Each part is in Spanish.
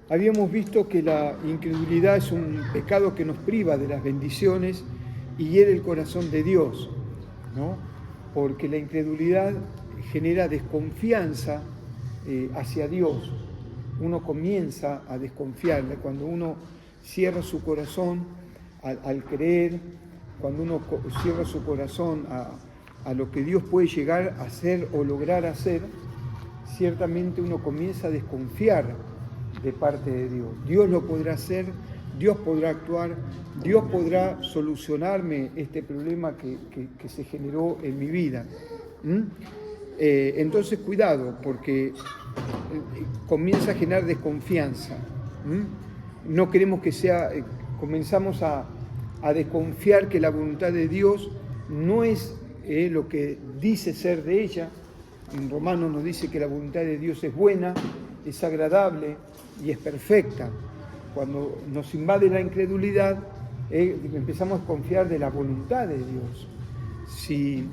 Habíamos visto que la incredulidad es un pecado que nos priva de las bendiciones y hiere el corazón de Dios, ¿no? Porque la incredulidad genera desconfianza hacia Dios. Uno comienza a desconfiarle cuando uno cierra su corazón al creer, cuando uno cierra su corazón a lo que Dios puede llegar a hacer o lograr hacer. Ciertamente uno comienza a desconfiar de parte de Dios. Dios lo podrá hacer, Dios podrá actuar, Dios podrá solucionarme este problema que se generó en mi vida. Entonces cuidado, porque comienza a generar desconfianza. No queremos que sea, comenzamos a desconfiar que la voluntad de Dios no es lo que dice ser de ella. En Romanos nos dice que la voluntad de Dios es buena, es agradable y es perfecta. Cuando nos invade la incredulidad, empezamos a confiar de la voluntad de Dios. Si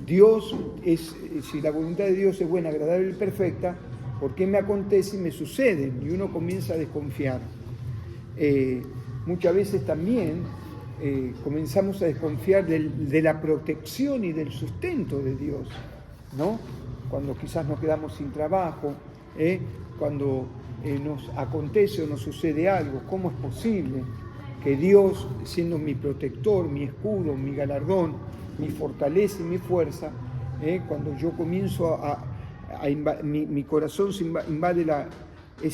la voluntad de Dios es buena, agradable y perfecta, ¿por qué me acontece y me sucede? Y uno comienza a desconfiar. Muchas veces también comenzamos a desconfiar de la protección y del sustento de Dios, ¿no? Cuando quizás nos quedamos sin trabajo, cuando nos acontece o nos sucede algo, ¿cómo es posible que Dios, siendo mi protector, mi escudo, mi galardón, mi fortaleza y mi fuerza, cuando yo comienzo mi corazón es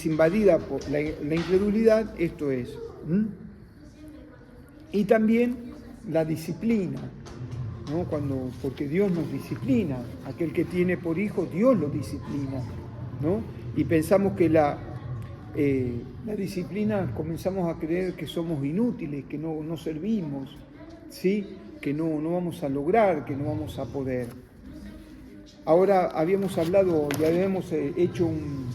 invadida por la incredulidad, esto es. Y también la disciplina, ¿no? Porque Dios nos disciplina, aquel que tiene por hijo, Dios lo disciplina, ¿no? Y pensamos que la disciplina, comenzamos a creer que somos inútiles, que no servimos, ¿sí? Que no vamos a lograr, que no vamos a poder. Ahora habíamos hablado y habíamos hecho un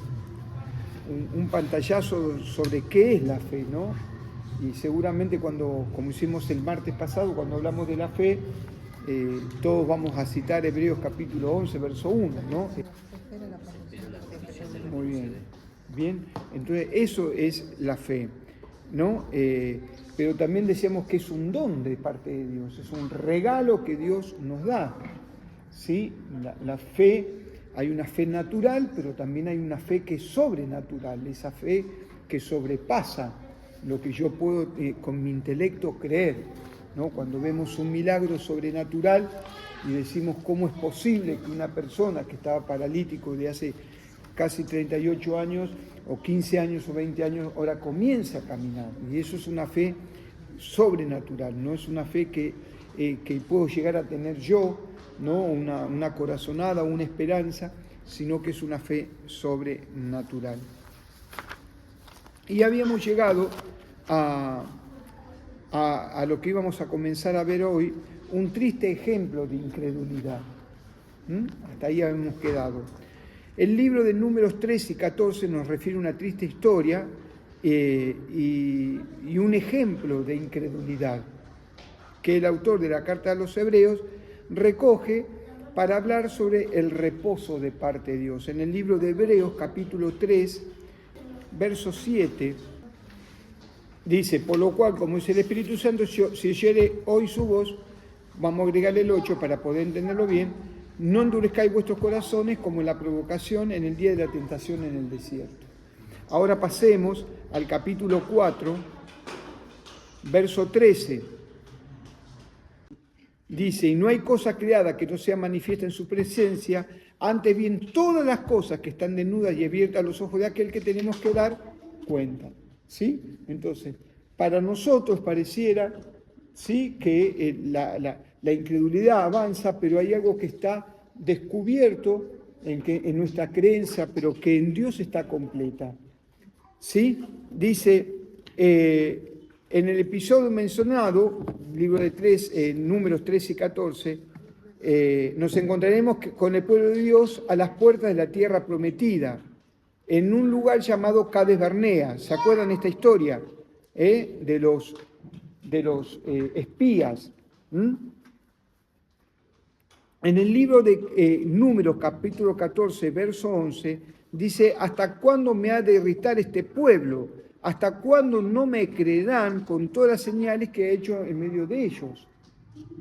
pantallazo sobre qué es la fe, ¿no? Y seguramente como hicimos el martes pasado, cuando hablamos de la fe, todos vamos a citar Hebreos capítulo 11, verso 1, ¿no? Muy bien. Bien, entonces eso es la fe, ¿no? Pero también decíamos que es un don de parte de Dios, es un regalo que Dios nos da, ¿sí? La fe, hay una fe natural, pero también hay una fe que es sobrenatural, esa fe que sobrepasa lo que yo puedo con mi intelecto creer, ¿no? Cuando vemos un milagro sobrenatural y decimos cómo es posible que una persona que estaba paralítico de hace casi 38 años o 15 años o 20 años ahora comienza a caminar, y eso es una fe sobrenatural, no es una fe que puedo llegar a tener yo, ¿no? Una corazonada, una esperanza, sino que es una fe sobrenatural. Y habíamos llegado a lo que íbamos a comenzar a ver hoy, un triste ejemplo de incredulidad. Hasta ahí habíamos quedado. El libro de Números 13 y 14 nos refiere a una triste historia y un ejemplo de incredulidad que el autor de la carta a los Hebreos recoge para hablar sobre el reposo de parte de Dios. En el libro de Hebreos, capítulo 3, verso 7, dice: por lo cual, como dice el Espíritu Santo, si oyere hoy su voz, vamos a agregarle el 8 para poder entenderlo bien, no endurezcáis vuestros corazones como en la provocación en el día de la tentación en el desierto. Ahora pasemos al capítulo 4, verso 13. Dice: y no hay cosa creada que no sea manifiesta en su presencia, antes bien todas las cosas que están desnudas y abiertas a los ojos de aquel que tenemos que dar cuenta. ¿Sí? Entonces, para nosotros pareciera, ¿sí?, que la incredulidad avanza, pero hay algo que está descubierto en nuestra creencia, pero que en Dios está completa. ¿Sí? Dice, en el episodio mencionado, libro de Números 13 y 14, nos encontraremos con el pueblo de Dios a las puertas de la tierra prometida, en un lugar llamado Cades Barnea. ¿Se acuerdan esta historia? De los espías. En el libro de Números, capítulo 14, verso 11, dice: ¿hasta cuándo me ha de irritar este pueblo? ¿Hasta cuándo no me creerán con todas las señales que he hecho en medio de ellos?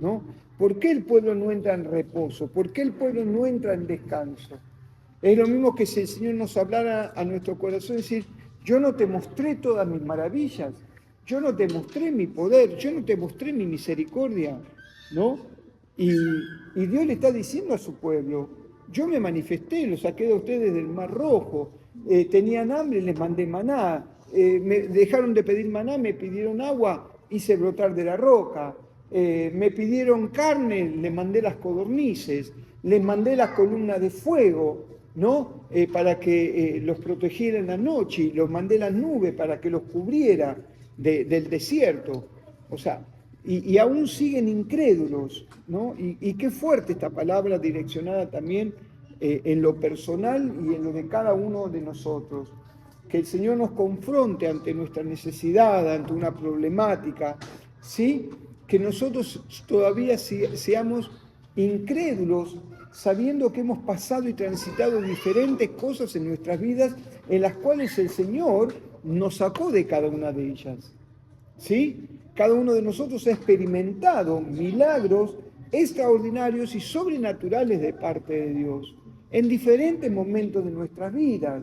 ¿No? ¿Por qué el pueblo no entra en reposo? ¿Por qué el pueblo no entra en descanso? Es lo mismo que si el Señor nos hablara a nuestro corazón, decir, yo no te mostré todas mis maravillas, yo no te mostré mi poder, yo no te mostré mi misericordia, ¿no? Y Dios le está diciendo a su pueblo, yo me manifesté, los saqué de ustedes del Mar Rojo, tenían hambre, les mandé maná, me dejaron de pedir maná, me pidieron agua, hice brotar de la roca, me pidieron carne, les mandé las codornices, les mandé las columnas de fuego, ¿no? Para que los protegiera en la noche, y los mandé las nubes para que los cubriera del desierto. O sea, y aún siguen incrédulos, ¿no? Y qué fuerte esta palabra direccionada también en lo personal y en lo de cada uno de nosotros. Que el Señor nos confronte ante nuestra necesidad, ante una problemática, ¿sí? Que nosotros todavía seamos incrédulos, sabiendo que hemos pasado y transitado diferentes cosas en nuestras vidas en las cuales el Señor nos sacó de cada una de ellas. ¿Sí? Cada uno de nosotros ha experimentado milagros extraordinarios y sobrenaturales de parte de Dios en diferentes momentos de nuestras vidas.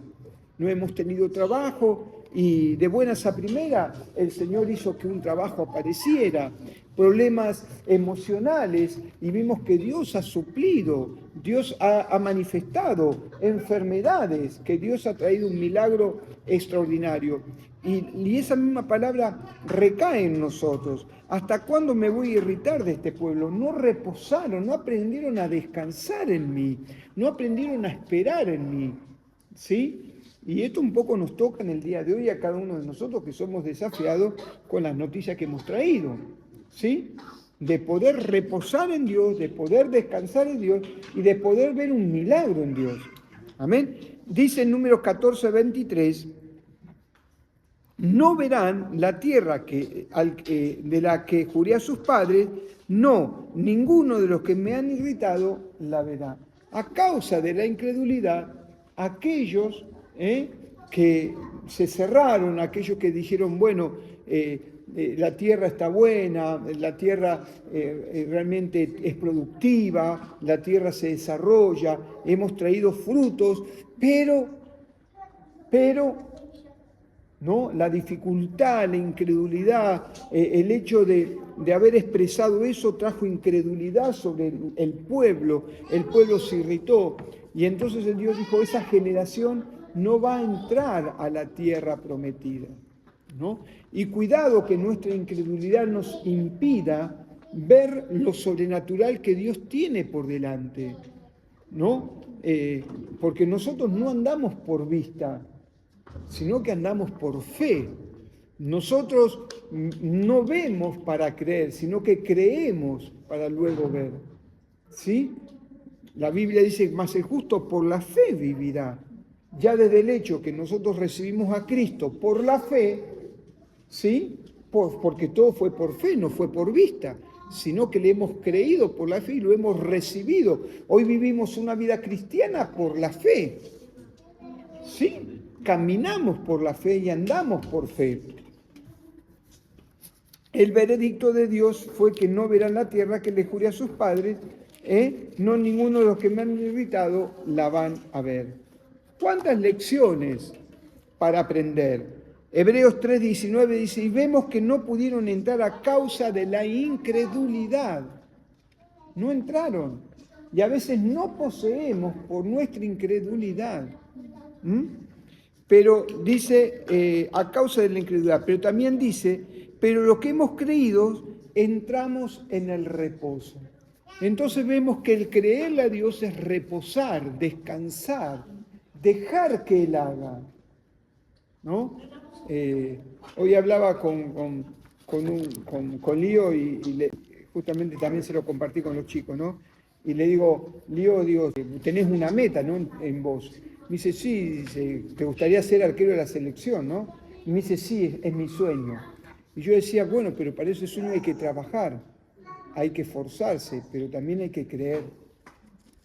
No hemos tenido trabajo y de buenas a primera el Señor hizo que un trabajo apareciera, problemas emocionales y vimos que Dios ha suplido, Dios ha manifestado enfermedades, que Dios ha traído un milagro extraordinario. Y esa misma palabra recae en nosotros. ¿Hasta cuándo me voy a irritar de este pueblo? No reposaron, no aprendieron a descansar en mí, no aprendieron a esperar en mí. ¿Sí? Y esto un poco nos toca en el día de hoy a cada uno de nosotros que somos desafiados con las noticias que hemos traído. ¿Sí? De poder reposar en Dios, de poder descansar en Dios y de poder ver un milagro en Dios. Amén. Dice en Números 14:23, no verán la tierra de la que juré a sus padres, no, ninguno de los que me han irritado la verá. A causa de la incredulidad, aquellos que se cerraron, aquellos que dijeron, bueno, la tierra está buena, la tierra realmente es productiva, la tierra se desarrolla, hemos traído frutos, pero ¿no? La dificultad, la incredulidad, el hecho de haber expresado eso trajo incredulidad sobre el pueblo se irritó y entonces el Dios dijo, esa generación no va a entrar a la tierra prometida, ¿no? Y cuidado que nuestra incredulidad nos impida ver lo sobrenatural que Dios tiene por delante, ¿no? Porque nosotros no andamos por vista, sino que andamos por fe. Nosotros no vemos para creer, sino que creemos para luego ver. ¿Sí? La Biblia dice, mas el justo por la fe vivirá. Ya desde el hecho que nosotros recibimos a Cristo por la fe, ¿sí? Porque todo fue por fe, no fue por vista, sino que le hemos creído por la fe y lo hemos recibido. Hoy vivimos una vida cristiana por la fe. ¿Sí? Caminamos por la fe y andamos por fe. El veredicto de Dios fue que no verán la tierra que le juré a sus padres, no ninguno de los que me han irritado la van a ver. ¿Cuántas lecciones para aprender? Hebreos 3:19 dice, y vemos que no pudieron entrar a causa de la incredulidad. No entraron. Y a veces no poseemos por nuestra incredulidad. Pero dice, a causa de la incredulidad, pero también dice, pero lo que hemos creído, entramos en el reposo. Entonces vemos que el creerle a Dios es reposar, descansar, dejar que Él haga, ¿no? Hoy hablaba con Lío y justamente también se lo compartí con los chicos, ¿no? Y le digo, Lío, tenés una meta, ¿no? En vos. Me dice, sí, dice, te gustaría ser arquero de la selección, ¿no? Y me dice, sí, es mi sueño. Y yo decía, bueno, pero para ese sueño hay que trabajar, hay que esforzarse, pero también hay que creer,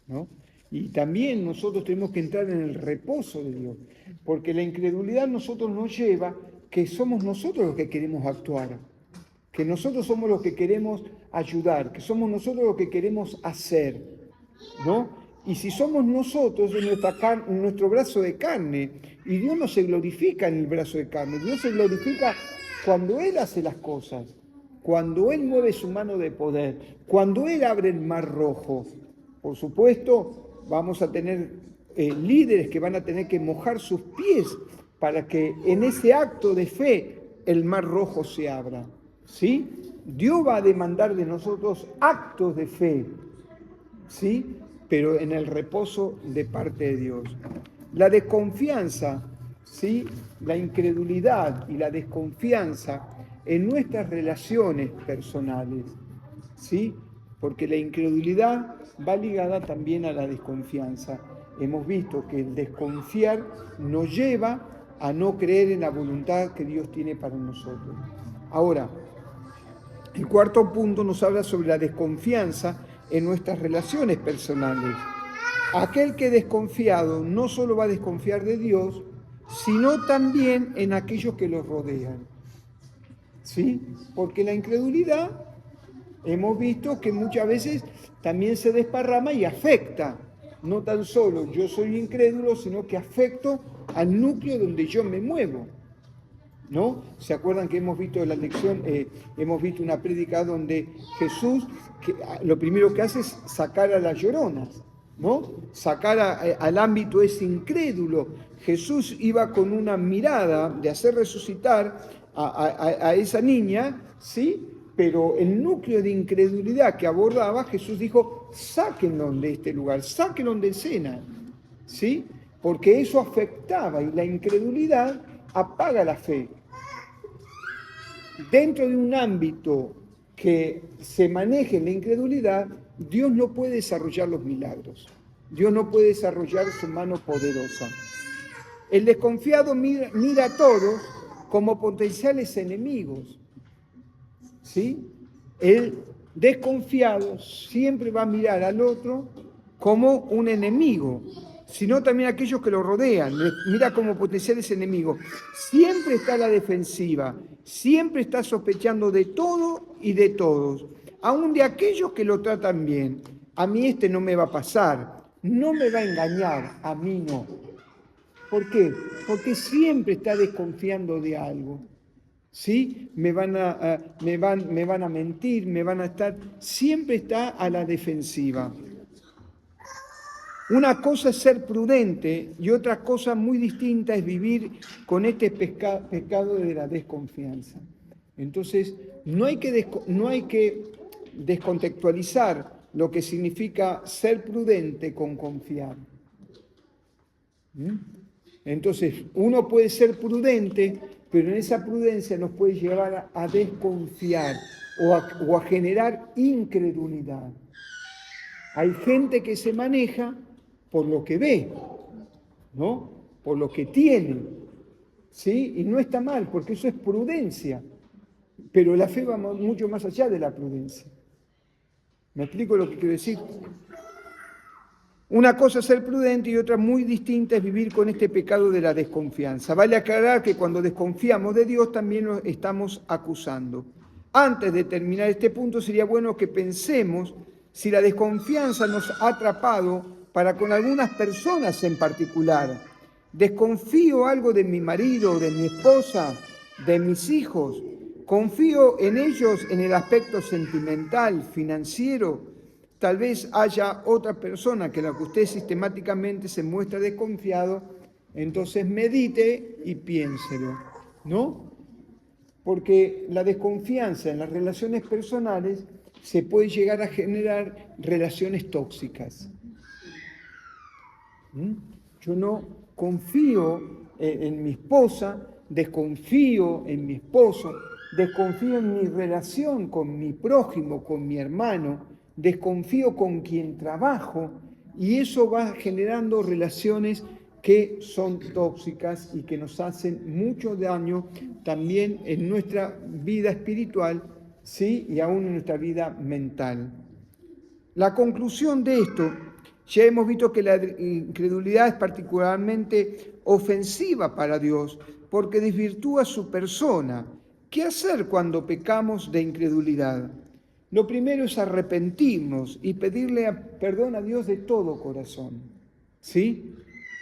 ¿no? Y también nosotros tenemos que entrar en el reposo de Dios, porque la incredulidad nosotros nos lleva que somos nosotros los que queremos actuar, que nosotros somos los que queremos ayudar, que somos nosotros los que queremos hacer, ¿no? Y si somos nosotros en nuestro brazo de carne, y Dios no se glorifica en el brazo de carne, Dios se glorifica cuando Él hace las cosas, cuando Él mueve su mano de poder, cuando Él abre el mar rojo. Por supuesto, vamos a tener líderes que van a tener que mojar sus pies para que en ese acto de fe el mar rojo se abra, ¿sí? Dios va a demandar de nosotros actos de fe, ¿sí? Pero en el reposo de parte de Dios. La desconfianza, ¿sí? La incredulidad y la desconfianza en nuestras relaciones personales, ¿sí? Porque la incredulidad va ligada también a la desconfianza. Hemos visto que el desconfiar nos lleva a no creer en la voluntad que Dios tiene para nosotros. Ahora, el cuarto punto nos habla sobre la desconfianza en nuestras relaciones personales. Aquel que es desconfiado no solo va a desconfiar de Dios, sino también en aquellos que los rodean, ¿sí? Porque la incredulidad, hemos visto que muchas veces también se desparrama y afecta. No tan solo yo soy incrédulo, sino que afecto al núcleo donde yo me muevo, ¿no? ¿Se acuerdan que hemos visto la lección, hemos visto una prédica donde Jesús, lo primero que hace es sacar a las lloronas, ¿no? Sacar al ámbito ese incrédulo. Jesús iba con una mirada de hacer resucitar a esa niña, ¿sí? Pero el núcleo de incredulidad que abordaba, Jesús dijo, sáquenlo de este lugar, sáquenlo de escena, ¿sí? Porque eso afectaba y la incredulidad apaga la fe. Dentro de un ámbito que se maneje la incredulidad, Dios no puede desarrollar los milagros. Dios no puede desarrollar su mano poderosa. El desconfiado mira a todos como potenciales enemigos, ¿sí? El desconfiado siempre va a mirar al otro como un enemigo, sino también a aquellos que lo rodean, mira como potenciales enemigos. Siempre está a la defensiva, siempre está sospechando de todo y de todos, aun de aquellos que lo tratan bien. A mí este no me va a pasar, no me va a engañar, a mí no. ¿Por qué? Porque siempre está desconfiando de algo. ¿Sí? Me van a mentir, me van a estar... Siempre está a la defensiva. Una cosa es ser prudente y otra cosa muy distinta es vivir con este pecado de la desconfianza. Entonces, no hay que descontextualizar lo que significa ser prudente con confiar. Entonces, uno puede ser prudente, pero en esa prudencia nos puede llevar a desconfiar o a generar incredulidad. Hay gente que se maneja por lo que ve, ¿no? Por lo que tiene, ¿sí? Y no está mal, porque eso es prudencia. Pero la fe va mucho más allá de la prudencia. ¿Me explico lo que quiero decir? Una cosa es ser prudente y otra muy distinta es vivir con este pecado de la desconfianza. Vale aclarar que cuando desconfiamos de Dios también lo estamos acusando. Antes de terminar este punto sería bueno que pensemos si la desconfianza nos ha atrapado para con algunas personas en particular. Desconfío algo de mi marido, de mi esposa, de mis hijos. Confío en ellos en el aspecto sentimental, financiero. Tal vez haya otra persona que la que usted sistemáticamente se muestra desconfiado, entonces medite y piénselo, ¿no? Porque la desconfianza en las relaciones personales se puede llegar a generar relaciones tóxicas. Yo no confío en mi esposa, desconfío en mi esposo, desconfío en mi relación con mi prójimo, con mi hermano, desconfío con quien trabajo y eso va generando relaciones que son tóxicas y que nos hacen mucho daño también en nuestra vida espiritual, ¿sí? Y aún en nuestra vida mental. La conclusión de esto Ya hemos visto que la incredulidad es particularmente ofensiva para Dios porque desvirtúa su persona. ¿Qué hacer cuando pecamos de incredulidad? Lo primero es arrepentirnos y pedirle perdón a Dios de todo corazón. ¿Sí?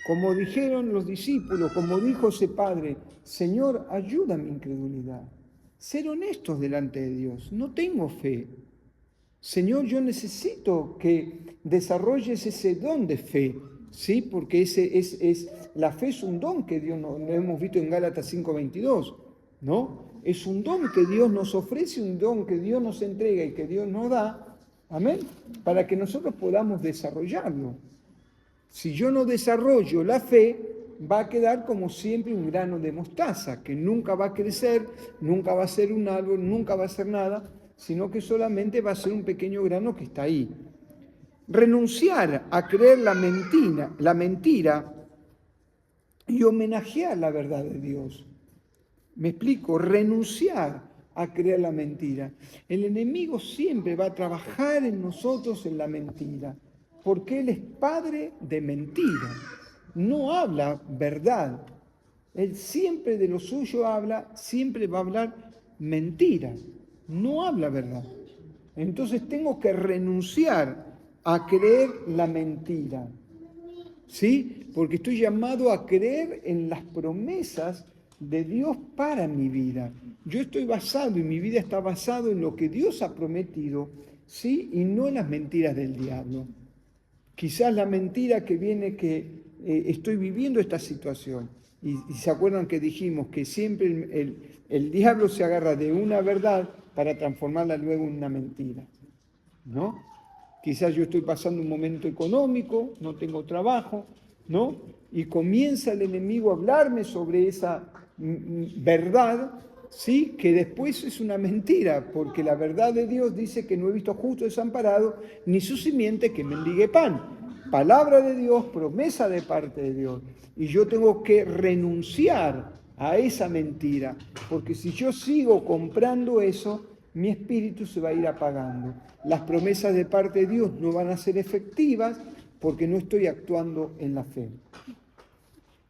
Como dijeron los discípulos, como dijo ese padre, Señor, ayuda a mi incredulidad. Ser honestos delante de Dios. No tengo fe. Señor, yo necesito que desarrolles ese don de fe, ¿sí? Porque la fe es un don que Dios nos, lo hemos visto en Gálatas 5:22, ¿no? Es un don que Dios nos ofrece, un don que Dios nos entrega y que Dios nos da, amén, para que nosotros podamos desarrollarlo. Si yo no desarrollo la fe, va a quedar como siempre un grano de mostaza, que nunca va a crecer, nunca va a ser un árbol, nunca va a ser nada, sino que solamente va a ser un pequeño grano que está ahí. Renunciar a creer la mentira y homenajear la verdad de Dios. Me explico, renunciar a creer la mentira. El enemigo siempre va a trabajar en nosotros en la mentira, porque él es padre de mentira. No habla verdad. Él siempre de lo suyo habla, siempre va a hablar mentira. No habla verdad. Entonces tengo que renunciar a creer la mentira. ¿Sí? Porque estoy llamado a creer en las promesas de Dios para mi vida. Yo estoy basado y mi vida está basado en lo que Dios ha prometido, ¿sí? Y no en las mentiras del diablo. Quizás la mentira que viene que estoy viviendo esta situación. Y se acuerdan que dijimos que siempre el diablo se agarra de una verdad para transformarla luego en una mentira, ¿no? Quizás yo estoy pasando un momento económico, no tengo trabajo, ¿no? Y comienza el enemigo a hablarme sobre esa verdad, ¿sí? Que después es una mentira, porque la verdad de Dios dice que no he visto justo desamparado, ni su simiente que mendigue pan. Palabra de Dios, promesa de parte de Dios. Y yo tengo que renunciar a esa mentira, porque si yo sigo comprando eso, mi espíritu se va a ir apagando. Las promesas de parte de Dios no van a ser efectivas porque no estoy actuando en la fe.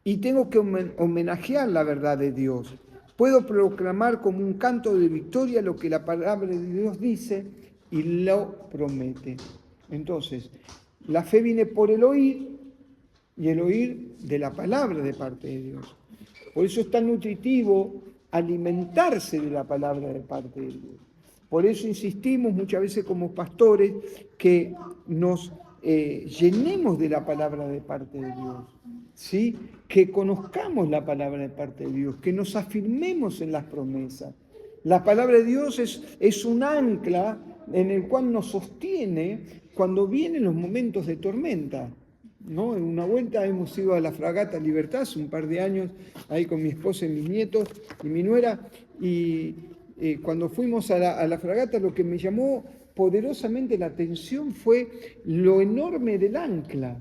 Y tengo que homenajear la verdad de Dios. Puedo proclamar como un canto de victoria lo que la palabra de Dios dice y lo promete. Entonces, la fe viene por el oír y el oír de la palabra de parte de Dios. Por eso es tan nutritivo alimentarse de la palabra de parte de Dios. Por eso insistimos muchas veces como pastores que nos llenemos de la palabra de parte de Dios, ¿sí? Que conozcamos la palabra de parte de Dios, que nos afirmemos en las promesas. La palabra de Dios es un ancla en el cual nos sostiene cuando vienen los momentos de tormenta, ¿no? En una vuelta hemos ido a la fragata Libertad hace un par de años, ahí con mi esposa y mis nietos y mi nuera, y cuando fuimos a la fragata lo que me llamó poderosamente la atención fue lo enorme del ancla,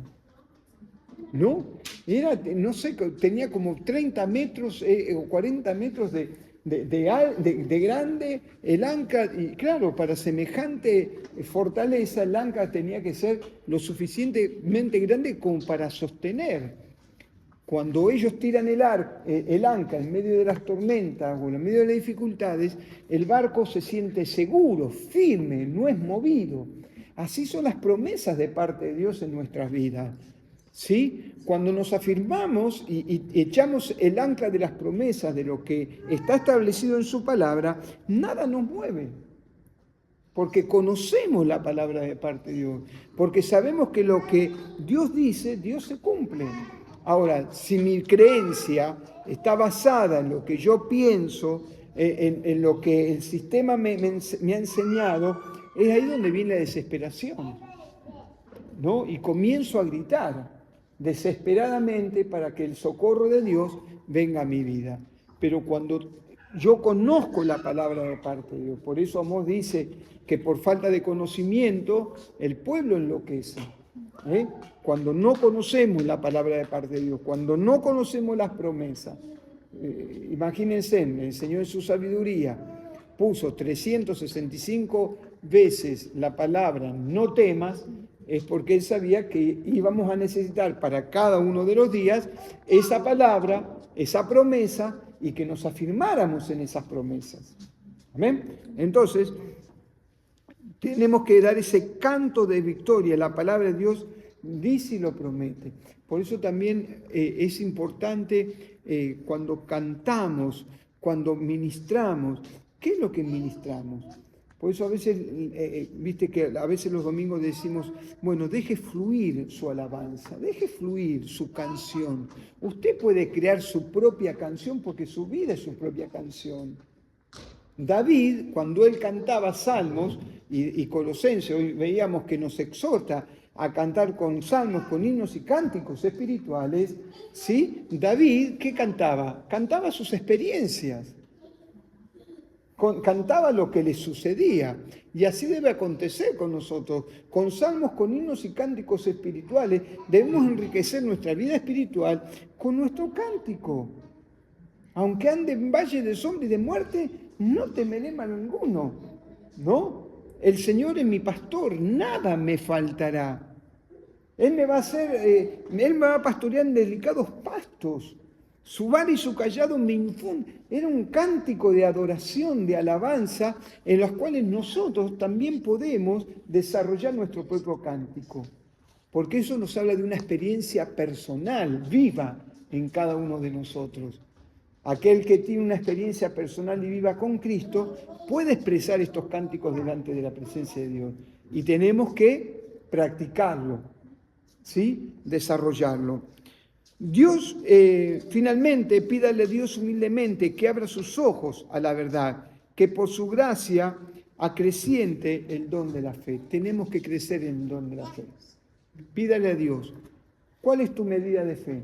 ¿no? Era, no sé, tenía como 30 metros o 40 metros de grande el ancla, y claro, para semejante fortaleza el ancla tenía que ser lo suficientemente grande como para sostener. Cuando ellos tiran el ancla en medio de las tormentas o en medio de las dificultades, el barco se siente seguro, firme, no es movido. Así son las promesas de parte de Dios en nuestras vidas. ¿Sí? Cuando nos afirmamos y echamos el ancla de las promesas, de lo que está establecido en su palabra, nada nos mueve. Porque conocemos la palabra de parte de Dios. Porque sabemos que lo que Dios dice, Dios se cumple. Ahora, si mi creencia está basada en lo que yo pienso, en lo que el sistema me ha enseñado, es ahí donde viene la desesperación, ¿no? Y comienzo a gritar desesperadamente para que el socorro de Dios venga a mi vida. Pero cuando yo conozco la palabra de parte de Dios, por eso Amós dice que por falta de conocimiento el pueblo enloquece. Cuando no conocemos la palabra de parte de Dios, cuando no conocemos las promesas, imagínense, el Señor en su sabiduría puso 365 veces la palabra no temas es porque Él sabía que íbamos a necesitar para cada uno de los días esa palabra, esa promesa, y que nos afirmáramos en esas promesas. ¿Amén? Entonces, tenemos que dar ese canto de victoria. La palabra de Dios dice y lo promete. Por eso también es importante cuando cantamos, cuando ministramos. ¿Qué es lo que ministramos? Por eso a veces, viste que a veces los domingos decimos, bueno, deje fluir su alabanza, deje fluir su canción. Usted puede crear su propia canción porque su vida es su propia canción. David, cuando él cantaba salmos, y Colosenses, hoy veíamos que nos exhorta a cantar con salmos, con himnos y cánticos espirituales, ¿sí? David, ¿qué cantaba? Cantaba sus experiencias, cantaba lo que le sucedía, y así debe acontecer con nosotros. Con salmos, con himnos y cánticos espirituales, debemos enriquecer nuestra vida espiritual con nuestro cántico. Aunque ande en valle de sombra y de muerte, no temeré mal ninguno, ¿no? El Señor es mi pastor, nada me faltará. Él me va a pastorear en delicados pastos. Su vara y su callado me infunden. Era un cántico de adoración, de alabanza, en los cuales nosotros también podemos desarrollar nuestro propio cántico. Porque eso nos habla de una experiencia personal, viva en cada uno de nosotros. Aquel que tiene una experiencia personal y viva con Cristo puede expresar estos cánticos delante de la presencia de Dios. Y tenemos que practicarlo, ¿sí? Desarrollarlo. Dios, finalmente, pídale a Dios humildemente que abra sus ojos a la verdad, que por su gracia acreciente el don de la fe. Tenemos que crecer en el don de la fe. Pídale a Dios, ¿cuál es tu medida de fe?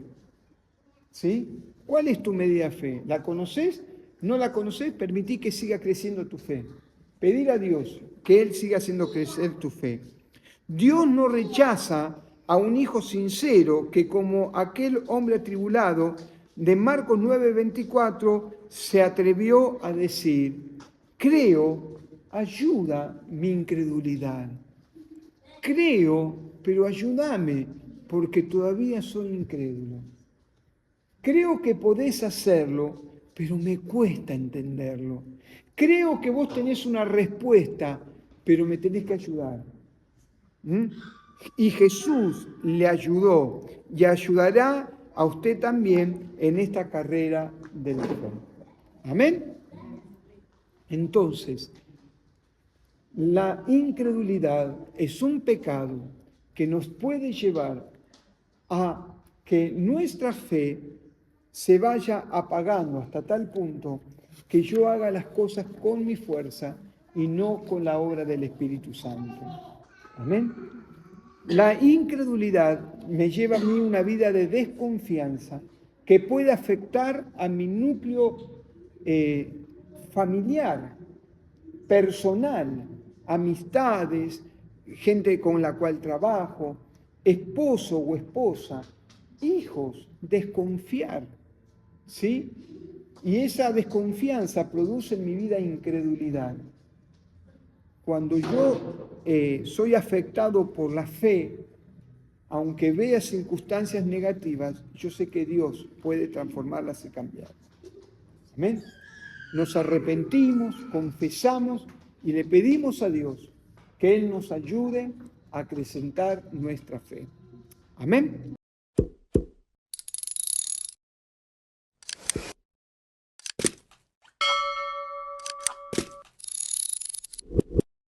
¿Sí? ¿Cuál es tu medida de fe? ¿La conoces? ¿No la conoces? Permití que siga creciendo tu fe. Pedir a Dios que Él siga haciendo crecer tu fe. Dios no rechaza a un hijo sincero que, como aquel hombre atribulado de Marcos 9:24, se atrevió a decir, creo, ayuda mi incredulidad. Creo, pero ayúdame, porque todavía soy incrédulo. Creo que podés hacerlo, pero me cuesta entenderlo. Creo que vos tenés una respuesta, pero me tenés que ayudar. Y Jesús le ayudó y ayudará a usted también en esta carrera del fe. Amén. Entonces, la incredulidad es un pecado que nos puede llevar a que nuestra fe se vaya apagando hasta tal punto que yo haga las cosas con mi fuerza y no con la obra del Espíritu Santo. Amén. La incredulidad me lleva a mí una vida de desconfianza que puede afectar a mi núcleo familiar, personal, amistades, gente con la cual trabajo, esposo o esposa, hijos, desconfiar, ¿sí? Y esa desconfianza produce en mi vida incredulidad. Cuando yo soy afectado por la fe, aunque vea circunstancias negativas, yo sé que Dios puede transformarlas y cambiarlas. Amén. Nos arrepentimos, confesamos y le pedimos a Dios que Él nos ayude a acrecentar nuestra fe. Amén.